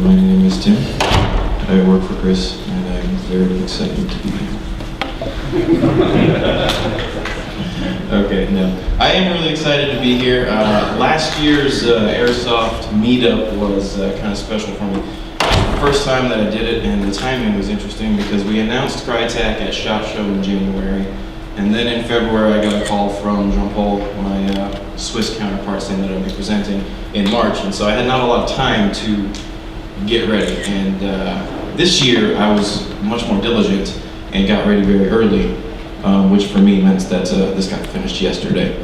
My name is Tim. I work for Chris, and I'm very excited to be here. Okay, no. I am really excited to be here. Last year's Airsoft Meetup was kind of special for me. The first time that I did it, and the timing was interesting because we announced Krytac at SHOT Show in January, and then in February I got a call from Jean-Paul, my Swiss counterpart, saying that I'd be presenting in March, and so I had not a lot of time to get ready. And this year I was much more diligent and got ready very early, which for me meant that this got finished yesterday.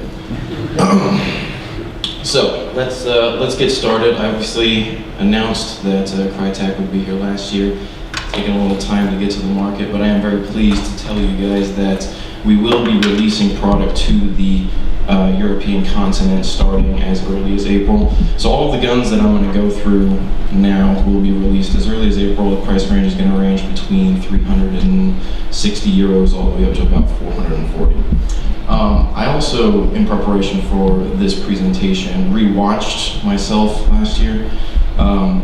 So let's get started. I obviously announced that Krytac would be here last year. It's taken a little time to get to the market, but I am very pleased to tell you guys that we will be releasing product to the European continent starting as early as April. So all of the guns that I'm going to go through now will be released as early as April. The price range is going to range between 360 euros all the way up to about 440. I also, in preparation for this presentation, rewatched myself last year,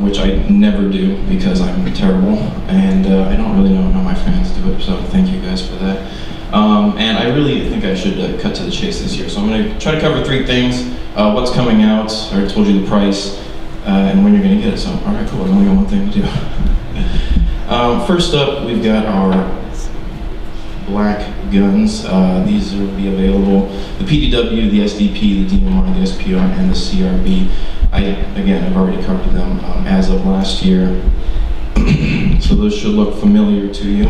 which I never do because I'm terrible, and I don't really know how my fans do it, so thank you guys for that. And I really think I should cut to the chase this year. So I'm going to try to cover three things. What's coming out, I already told you the price, and when you're going to get it. So, all right, cool, I only got one thing to do. First up, we've got our black guns. These will be available. The PDW, the SDP, the DMR, the SPR, and the CRB. I've already covered them as of last year. So those should look familiar to you.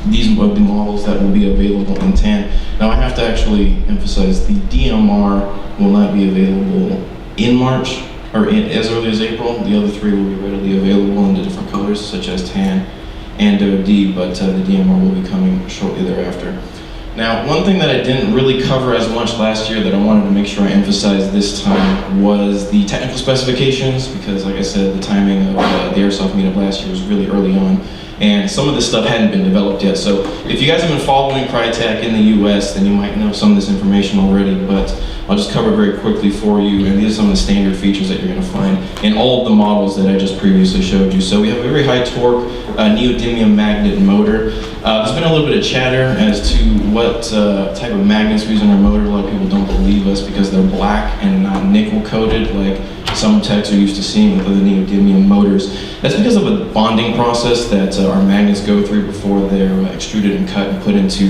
These are the models that will be available in tan. Now I have to actually emphasize the DMR will not be available in March or as early as April. The other three will be readily available in the different colors such as tan and OD, but the DMR will be coming shortly thereafter. Now, one thing that I didn't really cover as much last year that I wanted to make sure I emphasized this time was the technical specifications, because like I said, the timing of the Airsoft Meetup last year was really early on, and some of this stuff hadn't been developed yet. So if you guys have been following Krytac in the US, then you might know some of this information already, but I'll just cover it very quickly for you, and these are some of the standard features that you're going to find in all of the models that I just previously showed you. So we have a very high torque neodymium magnet motor. There's been a little bit of chatter as to what type of magnets we use in our motor. A lot of people don't believe us because they're black and not nickel coated like some techs are used to seeing with other neodymium motors. That's because of a bonding process that our magnets go through before they're extruded and cut and put into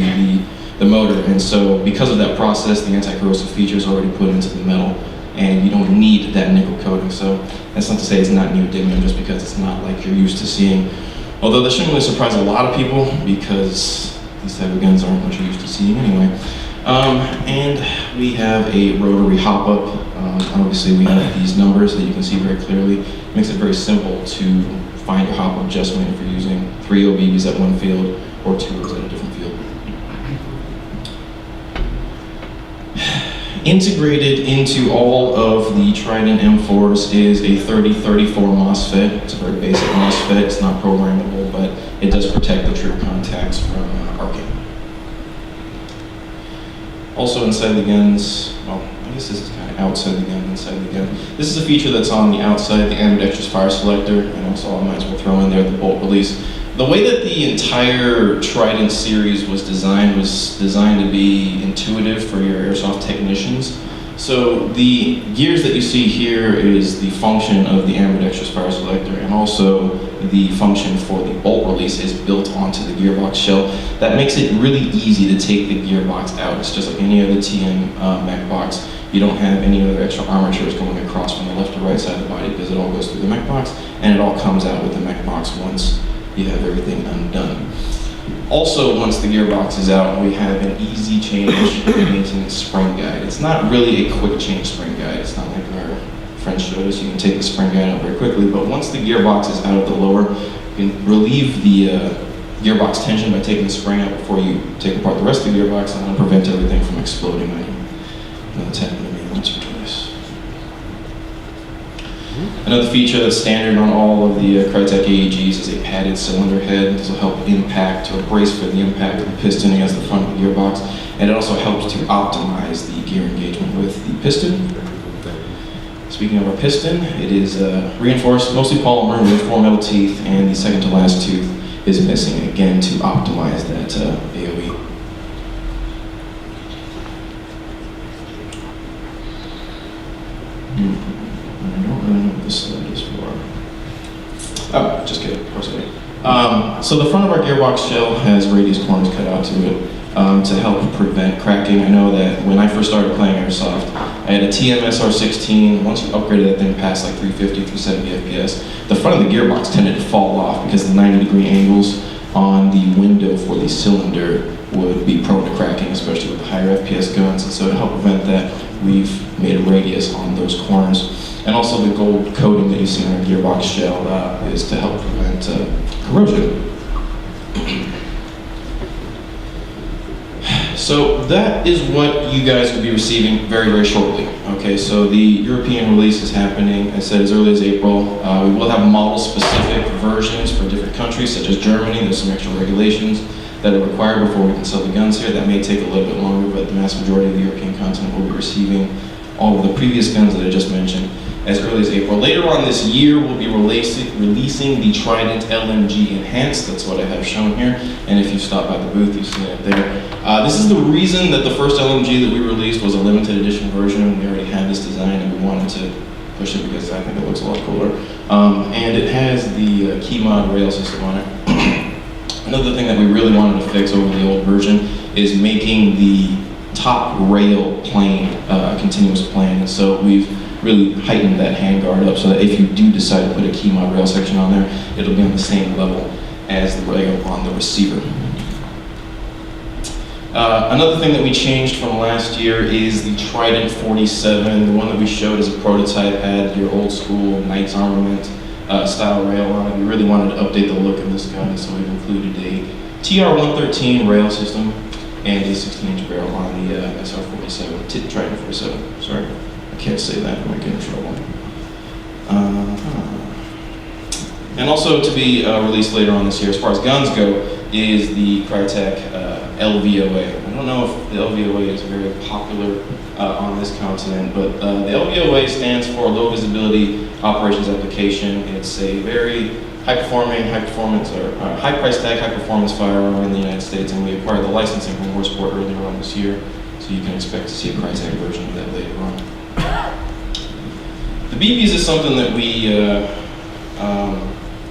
the motor. And so because of that process, the anti-corrosive feature is already put into the metal, and you don't need that nickel coating. So that's not to say it's not neodymium just because it's not like you're used to seeing. Although that shouldn't really surprise a lot of people because these type of guns aren't what you're used to seeing anyway. And we have a rotary hop-up. Obviously we have these numbers that you can see very clearly. It makes it very simple to find your hop-up adjustment if you're using 3 OBBs at one field or 2 at a different field. Integrated into all of the Trident M4s is a 3034 MOSFET. It's a very basic MOSFET. It's not programmable, but it does protect the true contacts from arcing. Also inside the guns, well, I guess this is kind of outside the gun, inside the gun. This is a feature that's on the outside, the ambidextrous fire selector, and also I might as well throw in there the bolt release. The way that the entire Trident series was designed to be intuitive for your airsoft technicians. So the gears that you see here is the function of the ambidextrous fire selector, and also the function for the bolt release is built onto the gearbox shell. That makes it really easy to take the gearbox out. It's just like any other TM mech box. You don't have any other extra armatures going across from the left to right side of the body because it all goes through the mech box, and it all comes out with the mech box once you have everything undone. Also, once the gearbox is out, we have an easy change maintenance spring guide. It's not really a quick change spring guide. It's not like our friend showed us. You can take the spring guide out very quickly, but once the gearbox is out of the lower, you can relieve the gearbox tension by taking the spring out before you take apart the rest of the gearbox, and that'll prevent everything from exploding on you. That's happened to me once or twice. Another feature that's standard on all of the Krytac AEGs is a padded cylinder head. This will help impact or brace for the impact of the piston against the front of the gearbox, and it also helps to optimize the gear engagement with the piston. Speaking of our piston, it is reinforced, mostly polymer with 4 metal teeth, and the second to last tooth is missing, again, to optimize that AOE. I don't really know what this slide is for. Oh, just kidding, of course I do. So the front of our gearbox shell has radius corners cut out to it to help prevent cracking. I know that when I first started playing Airsoft, I had a TMSR16. Once you upgraded that thing past like 350, 370 FPS, the front of the gearbox tended to fall off because the 90-degree angles on the window for the cylinder would be prone to cracking, especially with the higher FPS guns. And so to help prevent that, we've made a radius on those corners. And also the gold coating that you see on our gearbox shell is to help prevent corrosion. So that is what you guys will be receiving very, very shortly. Okay, so the European release is happening, I said, as early as April. We will have model-specific versions for different countries, such as Germany. There's some extra regulations that are required before we can sell the guns here. That may take a little bit longer, but the mass majority of the European continent will be receiving all of the previous guns that I just mentioned as early as April. Later on this year, we'll be releasing the Trident LMG Enhanced. That's what I have shown here. And if you stop by the booth, you've seen it there. This is the reason that the first LMG that we released was a limited edition version. We already had this design and we wanted to push it because I think it looks a lot cooler. And it has the key mod rail system on it. Another thing that we really wanted to fix over the old version is making the top rail plane a continuous plane. And so we've really heightened that handguard up so that if you do decide to put a key mod rail section on there, it'll be on the same level as the rail on the receiver. Another thing that we changed from last year is the Trident 47. The one that we showed as a prototype had your old school Knight's Armament style rail on it. We really wanted to update the look of this gun, so we've included a TR-113 rail system and a 16-inch barrel on the SR-47, Trident 47, sorry. I can't say that, I might get in trouble. And also to be released later on this year, as far as guns go, is the Krytac LVOA. I don't know if the LVOA is very popular on this continent, but the LVOA stands for Low Visibility Operations Application. It's a very high-performing, high price tag, high-performance firearm in the United States, and we acquired the licensing from Warsport earlier on this year, so you can expect to see a Krytac version of that later on. The BBs is something that we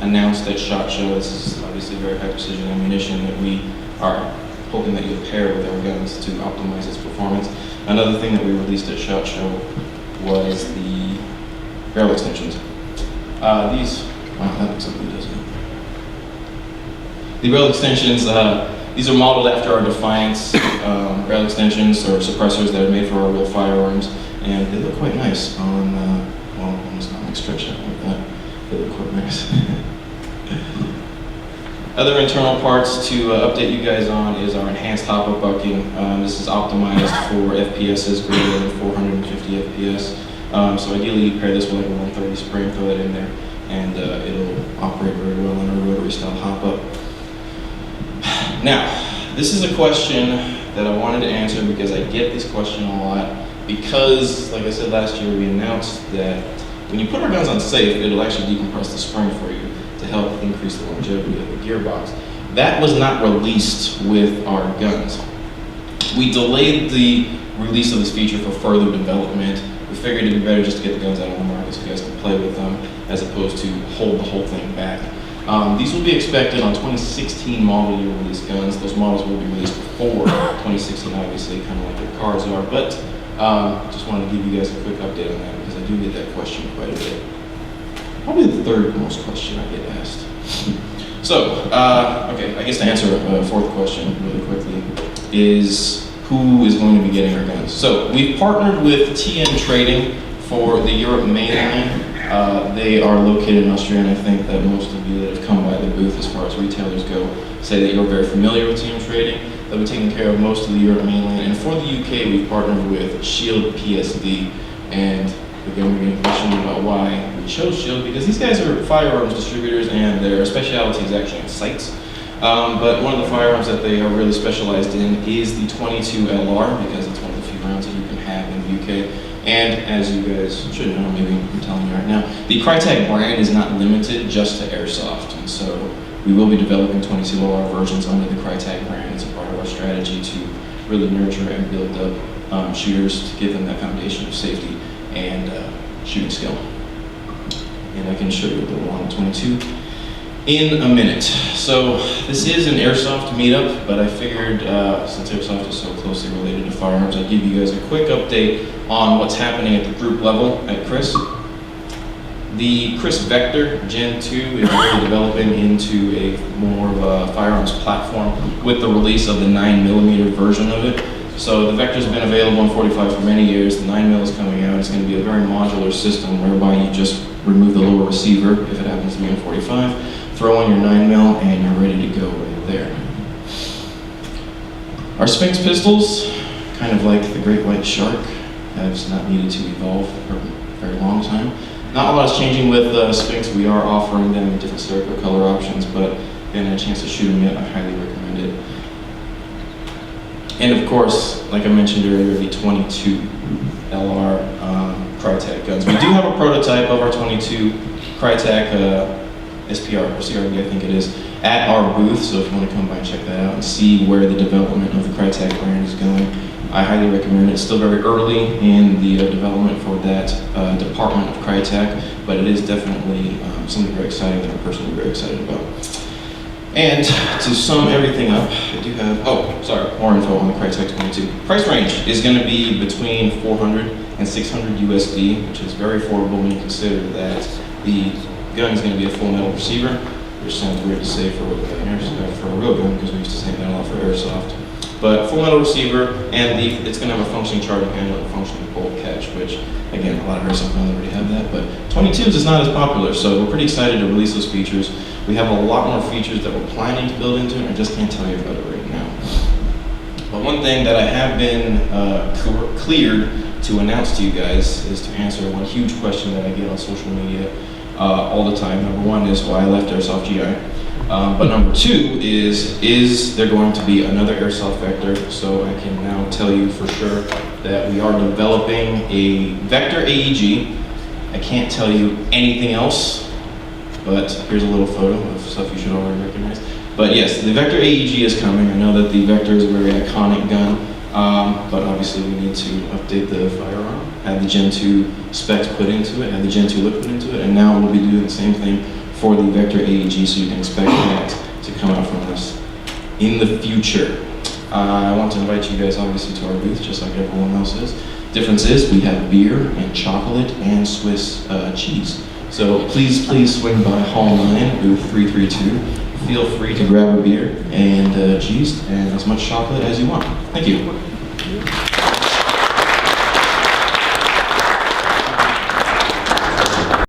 announced at SHOT Show. This is obviously very high precision ammunition that we are hoping that you'll pair with our guns to optimize its performance. Another thing that we released at SHOT Show was the barrel extensions. Wow, that looks ugly, doesn't it? The barrel extensions, these are modeled after our Defiance barrel extensions or suppressors that are made for our real firearms, and they look quite nice on, well, it's not like stretched out like that. They look quite nice. Other internal parts to update you guys on is our enhanced hop-up bucking. This is optimized for FPSs greater than 450 FPS. So ideally you pair this with like a 130 spring, throw that in there, and it'll operate very well in a rotary style hop-up. Now, this is a question that I wanted to answer because I get this question a lot. Because, like I said last year, we announced that when you put our guns on safe, it'll actually decompress the spring for you to help increase the longevity of the gearbox. That was not released with our guns. We delayed the release of this feature for further development. We figured it'd be better just to get the guns out on the market so you guys can play with them as opposed to hold the whole thing back. These will be expected on 2016 model year release guns. Those models will be released before 2016, obviously, kind of like their cars are, but just wanted to give you guys a quick update on that because I do get that question quite a bit. Probably the third most question I get asked. So, okay, I guess to answer a fourth question really quickly is who is going to be getting our guns? So, we've partnered with TN Trading for the Europe mainland. They are located in Austria, and I think that most of you that have come by the booth as far as retailers go say that you're very familiar with TN Trading. They'll be taking care of most of the Europe mainland. And for the UK, we've partnered with Shield PSD. And again, we're getting questioned about why we chose Shield, because these guys are firearms distributors and their specialty is actually in sights. But one of the firearms that they are really specialized in is the .22 LR, because it's one of the few rounds that you can have in the UK. And as you guys should know, maybe I'm telling you right now, the Krytac brand is not limited just to airsoft. And so we will be developing 22 LR versions under the Krytac brand. It's a part of our strategy to really nurture and build up shooters to give them that foundation of safety and shooting skill. And I can show you the 122 in a minute. So this is an Airsoft meetup, but I figured since Airsoft is so closely related to firearms, I'd give you guys a quick update on what's happening at the group level at KRISS. The KRISS Vector Gen 2 is really developing into a more of a firearms platform with the release of the 9mm version of it. So the Vector's been available in .45 for many years. The 9mm is coming out. It's going to be a very modular system whereby you just remove the lower receiver if it happens to be in .45, throw on your 9mm, and you're ready to go right there. Our Sphinx pistols, kind of like the Great White Shark, have not needed to evolve for a very long time. Not a lot is changing with Sphinx. We are offering them different stereo color options, but if you haven't had a chance to shoot them yet, I highly recommend it. And of course, like I mentioned earlier, the 22 LR Krytac guns. We do have a prototype of our 22 Krytac SPR or CRB, I think it is, at our booth. So if you want to come by and check that out and see where the development of the Krytac brand is going, I highly recommend it. It's still very early in the development for that department of Krytac, but it is definitely something very exciting that I'm personally very excited about. And to sum everything up, I do have, more info on the Krytac 22. Price range is going to be between $400 and $600 USD, which is very affordable when you consider that the gun is going to be a full metal receiver, which sounds weird to say for a real gun because we used to say that a lot for airsoft. But full metal receiver, and it's going to have a functioning charging handle and a functioning bolt catch, which again, a lot of airsoft guns already have that, but 22s is not as popular, so we're pretty excited to release those features. We have a lot more features that we're planning to build into it, and I just can't tell you about it right now. But one thing that I have been cleared to announce to you guys is to answer one huge question that I get on social media all the time. Number one is why I left Airsoft GI. But number two is there going to be another Airsoft Vector? So I can now tell you for sure that we are developing a Vector AEG. I can't tell you anything else, but here's a little photo of stuff you should already recognize. But yes, the Vector AEG is coming. I know that the Vector is a very iconic gun, but obviously we need to update the firearm, have the Gen 2 specs put into it, have the Gen 2 look put into it, and now we'll be doing the same thing for the Vector AEG, so you can expect that to come out from us in the future. I want to invite you guys obviously to our booth, just like everyone else is. Difference is we have beer and chocolate and Swiss cheese. So please swing by Hall 9, booth 332. Feel free to grab a beer and cheese and as much chocolate as you want. Thank you.